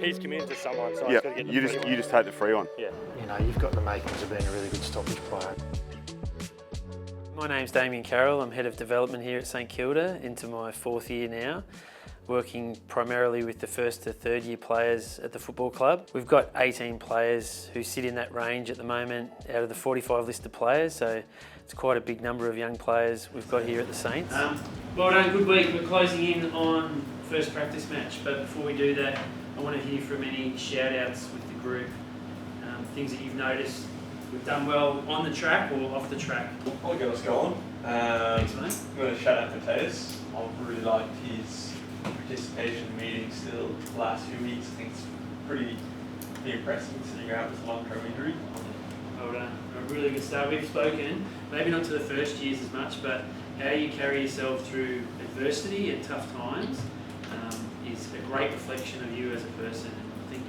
he's committed to someone, so Yeah, I've got to get you just take the free one. Yeah. You know, you've got the makings of being a really good stoppage player. My name's Damien Carroll. I'm Head of Development here at St Kilda, into my 4th year now, working primarily with the 1st to 3rd year players at the football club. We've got 18 players who sit in that range at the moment out of the 45 listed players, so it's quite a big number of young players we've got here at the Saints. Well done, good week. We're closing in on first practice match, but before we do that, I want to hear from any shout outs with the group, things that you've noticed we've done well on the track or off the track. I'll get us going. Thanks, mate. I'm going to shout out Mateus. I've really liked his participation in meetings still the last few weeks. I think it's pretty impressive considering out with a long-term injury. Well done. A really good start. We've spoken, maybe not to the first years as much, but how you carry yourself through adversity and tough times is a great reflection of you as a person. And I think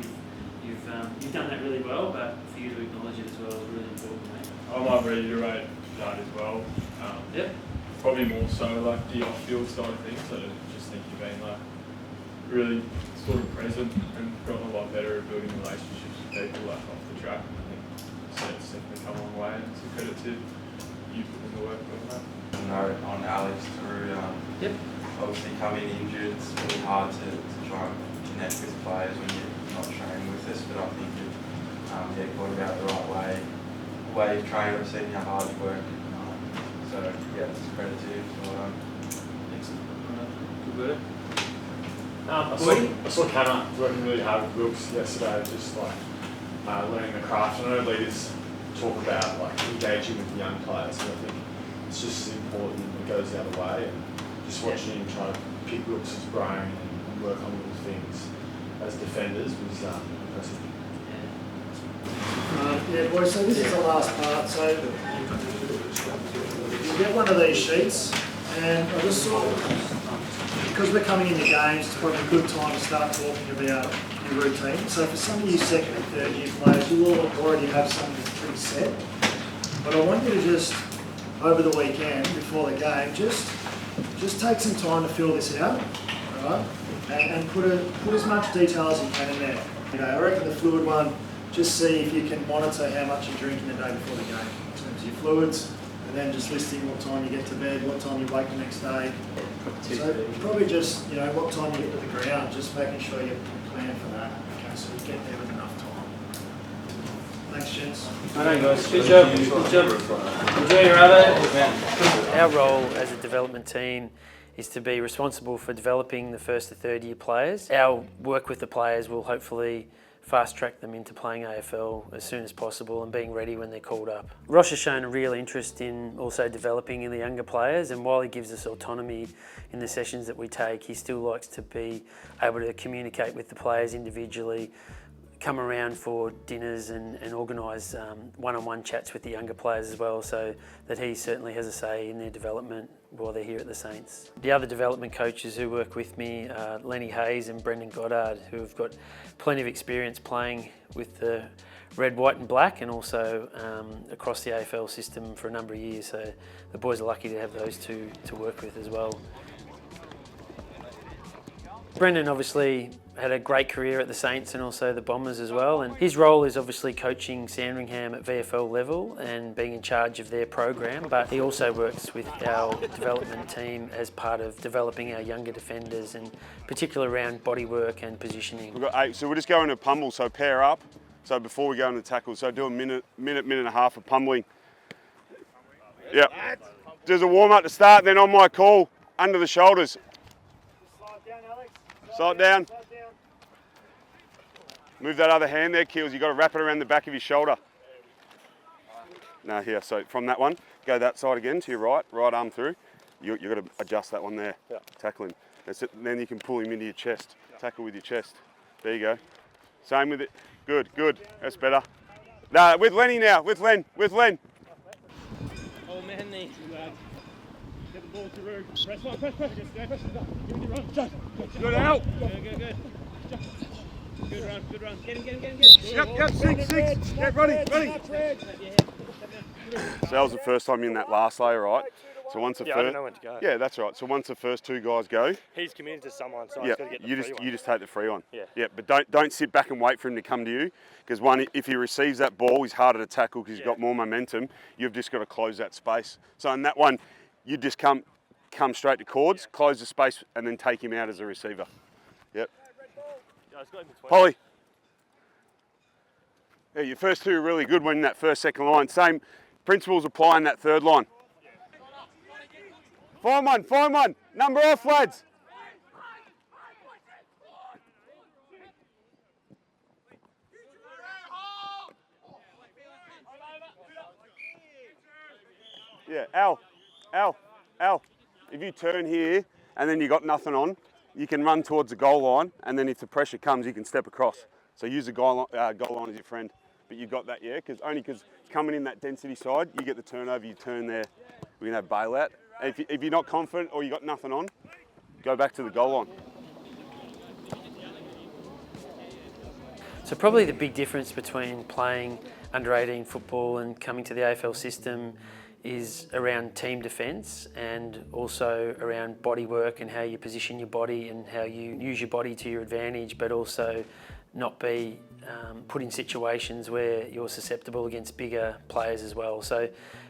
you've done that really well, but for you to acknowledge it as well is really important, mate. I might reiterate that as well. Yep. Probably more so like the off-field side of things. I just think you've been like really sort of present and gotten a lot better at building relationships with people like off the track. I think it's definitely come a long way, and it's a credit to you putting the work on that. Note on Alex through obviously coming injured, it's really hard to try and connect with players when you're not training with us, but I think you've gone about the right way you've trained, I've seen how hard you work, so yeah, it's a credit to you. Well done. Good work. I saw Canna working really hard with Wilkes yesterday, just like learning the craft. I know leaders talk about like engaging with the young players, and I think it's just as important when it goes the other way. And just watching him try to pick Wilkes' brain and work on little things as defenders was impressive. Yeah, boys, so this is the last part. So you get one of these sheets, and I just thought, because we're coming into games, it's probably a good time to start talking about your routine. So for some of you 2nd and 3rd year players, you will already have something that's pretty set. But I want you to just, over the weekend, before the game, just take some time to fill this out, all right? And put as much detail as you can in there. You know, I reckon the fluid one, just see if you can monitor how much you're drinking the day before the game in terms of your fluids, and then just listing what time you get to bed, what time you wake the next day. So probably just, you know, what time you get to the ground, just making sure you plan for that. Okay, so you get there with enough time. Thanks, gents. Well done, guys. Good job. Good job. Enjoy your other. Our role as a development team is to be responsible for developing the 1st to 3rd year players. Our work with the players will hopefully fast track them into playing AFL as soon as possible and being ready when they're called up. Ross has shown a real interest in also developing in the younger players, and while he gives us autonomy in the sessions that we take, he still likes to be able to communicate with the players individually, come around for dinners and organise one-on-one chats with the younger players as well, so that he certainly has a say in their development while they're here at the Saints. The other development coaches who work with me are Lenny and Brendan Goddard, who have got plenty of experience playing with the red, white and black, and also across the AFL system for a number of years, so the boys are lucky to have those two to work with as well. Brendan obviously had a great career at the Saints and also the Bombers as well, and his role is obviously coaching Sandringham at VFL level and being in charge of their program, but he also works with our development team as part of developing our younger defenders, and particularly around body work and positioning. We've got 8, so we'll just go into pummel, so pair up. So before we go into tackle, so do a minute and a half of pummeling. Yep. There's a warm up to start, then on my call, under the shoulders. Slow it down. Move that other hand there, Keels. You've got to wrap it around the back of your shoulder. No, here, so from that one, go that side again to your right arm through. You've got to adjust that one there. Yeah. Tackle him. That's it. And then you can pull him into your chest. Tackle with your chest. There you go. Same with it. Good. That's better. No, with Lenny now. With Len. Oh, man, knee. Get the ball through. Press on. Just go. Press. Give me the run. Good out. Good. Good run. Get him. Yep, 6. Get running. So that was the first time in that last layer, right? So once the Yeah, I don't know when to go. Yeah, that's right. So once the first 2 guys go, He's committed to someone, so I yeah, just got to get the you free just one. you just take the free one. Yeah. Yeah, but don't sit back and wait for him to come to you, because one, if he receives that ball, he's harder to tackle because he's got more momentum. You've just got to close that space. So in that one, you just come straight to cords, close the space, and then take him out as a receiver. Yep. Yeah, it's got him in 20. Polly. Yeah, your first 2 are really good when in that first, second line. Same principles apply in that third line. Find one. Number off, lads. Yeah, Al. If you turn here and then you got nothing on, you can run towards the goal line, and then if the pressure comes, you can step across. So use the goal line as your friend. But you've got that, yeah? Because it's coming in that density side, you get the turnover, you turn there, we can have bailout. If you're not confident or you got nothing on, go back to the goal line. So probably the big difference between playing under 18 football and coming to the AFL system is around team defence and also around body work and how you position your body and how you use your body to your advantage, but also not be put in situations where you're susceptible against bigger players as well. So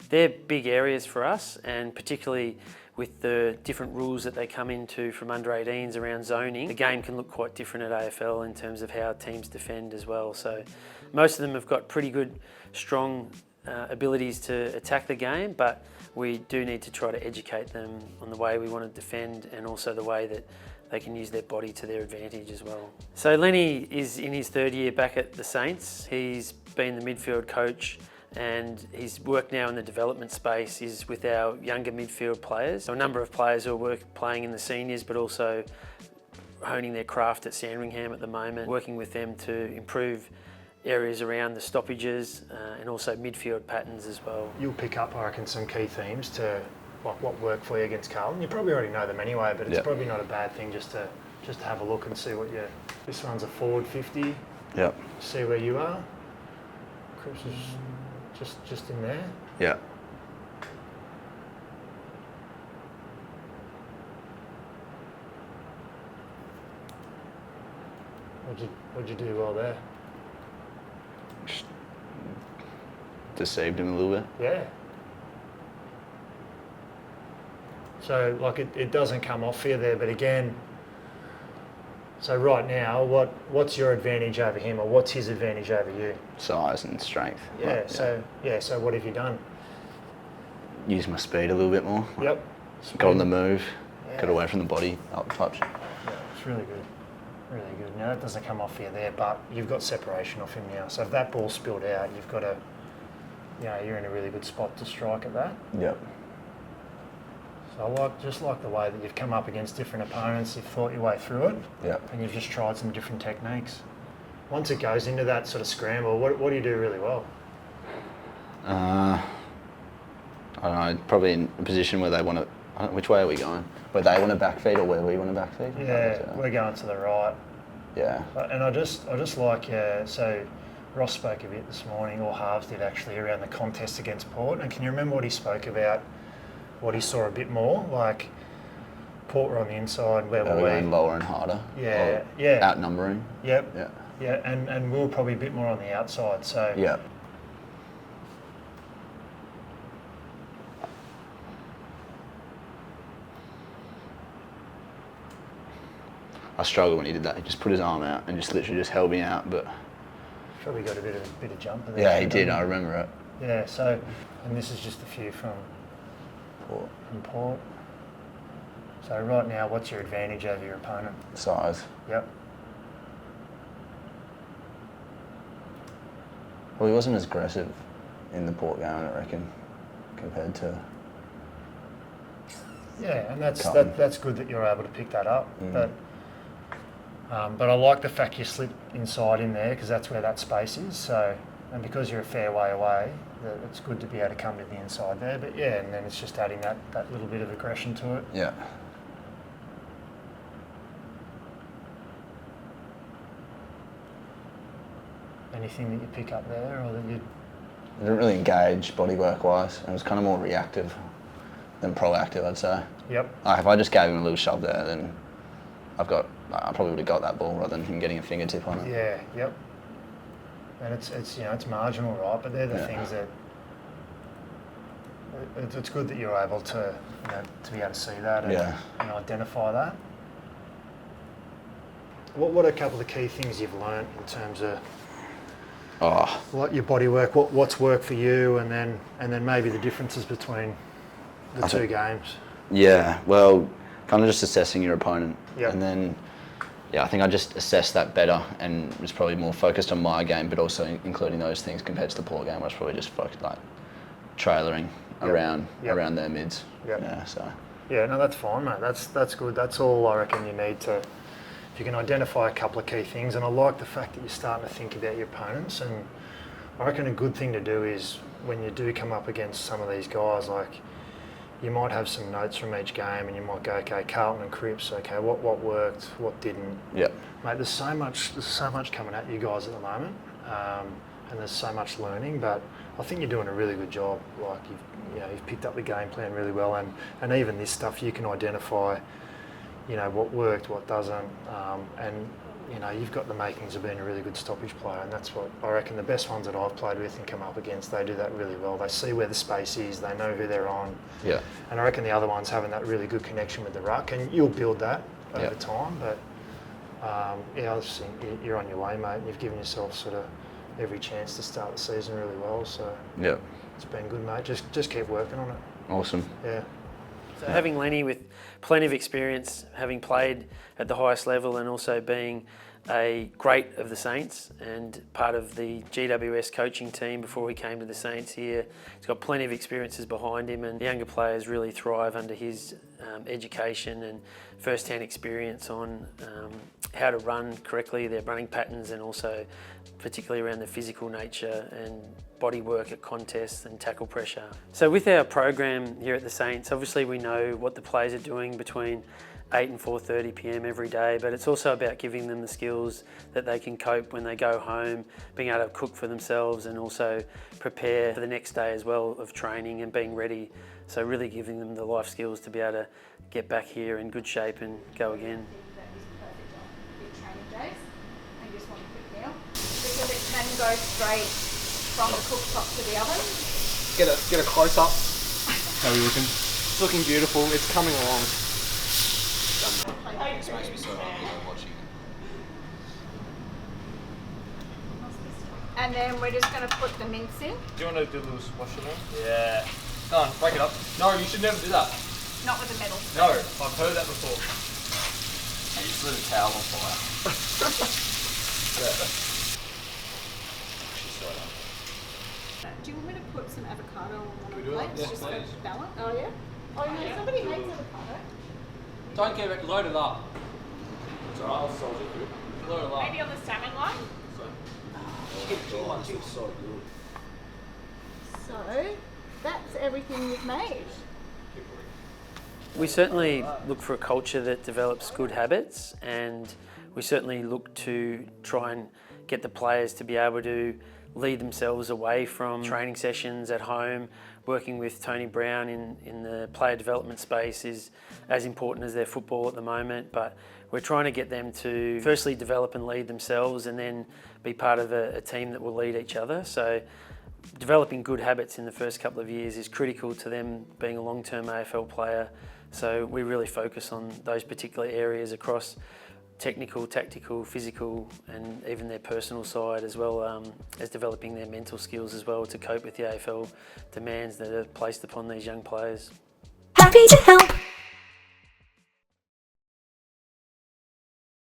they're big areas for us, and particularly with the different rules that they come into from under 18s around zoning, the game can look quite different at AFL in terms of how teams defend as well. So most of them have got pretty good, strong abilities to attack the game, but we do need to try to educate them on the way we want to defend and also the way that they can use their body to their advantage as well. So Lenny is in his 3rd year back at the Saints. He's been the midfield coach, and his work now in the development space is with our younger midfield players. So a number of players who are playing in the seniors, but also honing their craft at Sandringham at the moment, working with them to improve areas around the stoppages and also midfield patterns as well. You'll pick up, I reckon, some key themes to what worked for you against Carlton. You probably already know them anyway, but it's probably not a bad thing just to have a look and see what you. This one's a forward 50. Yep. See where you are. Cripps is just in there. Yeah. What'd you do well there? Deceived him a little bit. Yeah. So, like, it doesn't come off here there, but again, so right now, what's your advantage over him, or what's his advantage over you? Size and strength. Yeah, so what have you done? Use my speed a little bit more. Yep. Got on the move, Yeah. got away from the body, up touch. Yeah, it's really good. Really good. Now, that doesn't come off here there, but you've got separation off him now. So if that ball spilled out, you've got to, you're in a really good spot to strike at that. Yep. So I just like the way that you've come up against different opponents, you've thought your way through it, Yep. and you've just tried some different techniques. Once it goes into that sort of scramble, what do you do really well? I don't know, probably in a position where they want to, which way are we going? Where they want to backfeed or where we want to backfeed? Yeah, we're going to the right. Yeah. And I just like, so Ross spoke a bit this morning, or Harves did actually, around the contest against Port. And can you remember what he spoke about, what he saw a bit more? Like, Port were on the inside, where were we? Going lower and harder. Yeah, yeah. Outnumbering. Yep. Yeah. Yeah, and we were probably a bit more on the outside, so. Yeah. I struggled when he did that. He just put his arm out and just literally just held me out, but. Probably got a bit of jumper there. Yeah, he did. I remember it. Yeah. So, and this is just a few from Port. So right now, what's your advantage over your opponent? Size. Yep. Well, he wasn't as aggressive in the Port game, I reckon, compared to. Yeah, and that's Carlton. that's good that you're able to pick that up. But I like the fact you slip inside in there, because that's where that space is. So, and because you're a fair way away, it's good to be able to come to the inside there. But yeah, and then it's just adding that little bit of aggression to it. Yeah. Anything that you pick up there, or that you? I didn't really engage bodywork wise. It was kind of more reactive. than proactive, I'd say. Yep. Like if I just gave him a little shove there, then I probably would have got that ball rather than him getting a fingertip on it. Yeah, yep. And it's you know, it's marginal, right? But they're the things that it's good that you're able to, you know, to be able to see that and identify that. What are a couple of the key things you've learnt in terms of what your body work, what's worked for you, and then maybe the differences between the two games? Yeah, well, kind of just assessing your opponent, Yep. and then I think I just assessed that better and was probably more focused on my game, but also including those things compared to the Port game, where I was probably just focused like trailering around their mids. Yep. Yeah, so. Yeah, no, that's fine, mate. That's good. That's all I reckon you need to. If you can identify a couple of key things, and I like the fact that you're starting to think about your opponents. And I reckon a good thing to do is when you do come up against some of these guys, like you might have some notes from each game, and you might go, okay, Carlton and Cripps, okay, what worked, what didn't. Yep. Mate, there's so much coming at you guys at the moment, and there's so much learning. But I think you're doing a really good job. Like you've picked up the game plan really well, and even this stuff you can identify, you know, what worked, what doesn't, and you know, you've got the makings of being a really good stoppage player, and that's what I reckon the best ones that I've played with and come up against, they do that really well. They see where the space is, they know who they're on. Yeah. And I reckon the other ones having that really good connection with the ruck, and you'll build that over time. But I just think you're on your way, mate. And you've given yourself sort of every chance to start the season really well. So it's been good, mate. Just keep working on it. Awesome. Yeah. So having Lenny with plenty of experience, having played at the highest level and also being a great of the Saints and part of the GWS coaching team before he came to the Saints here, he's got plenty of experiences behind him, and the younger players really thrive under his education and first-hand experience on how to run correctly, their running patterns, and also particularly around the physical nature and body work at contests and tackle pressure. So with our program here at the Saints, obviously we know what the players are doing between 8 and 4:30 p.m. every day, but it's also about giving them the skills that they can cope when they go home, being able to cook for themselves and also prepare for the next day as well of training and being ready. So really giving them the life skills to be able to get back here in good shape and go again. Because it can go straight from the cooktop to the oven. Get a close up. How are we looking? It's looking beautiful. It's coming along. This makes me so happy watching it. And then we're just going to put the mince in. Do you want to do a little squash in there? Yeah. Go on, break it up. No, you should never do that. Not with the metal. No, I've heard that before. And you just lit a towel on fire. Do you want me to put some avocado on one of the do plates? that? Just Yes, for balance? Oh yeah? Oh no, somebody hates avocado. Don't give it, load it up. It's alright, I'll solve it. Load it up. Maybe on the salmon one? So, that's everything you've made. We certainly look for a culture that develops good habits, and we certainly look to try and get the players to be able to lead themselves away from training sessions at home. Working with Tony Brown in the player development space is as important as their football at the moment, but we're trying to get them to firstly develop and lead themselves and then be part of a team that will lead each other. So developing good habits in the first couple of years is critical to them being a long-term AFL player. So we really focus on those particular areas across technical, tactical, physical, and even their personal side, as well as developing their mental skills as well to cope with the AFL demands that are placed upon these young players. Happy to help.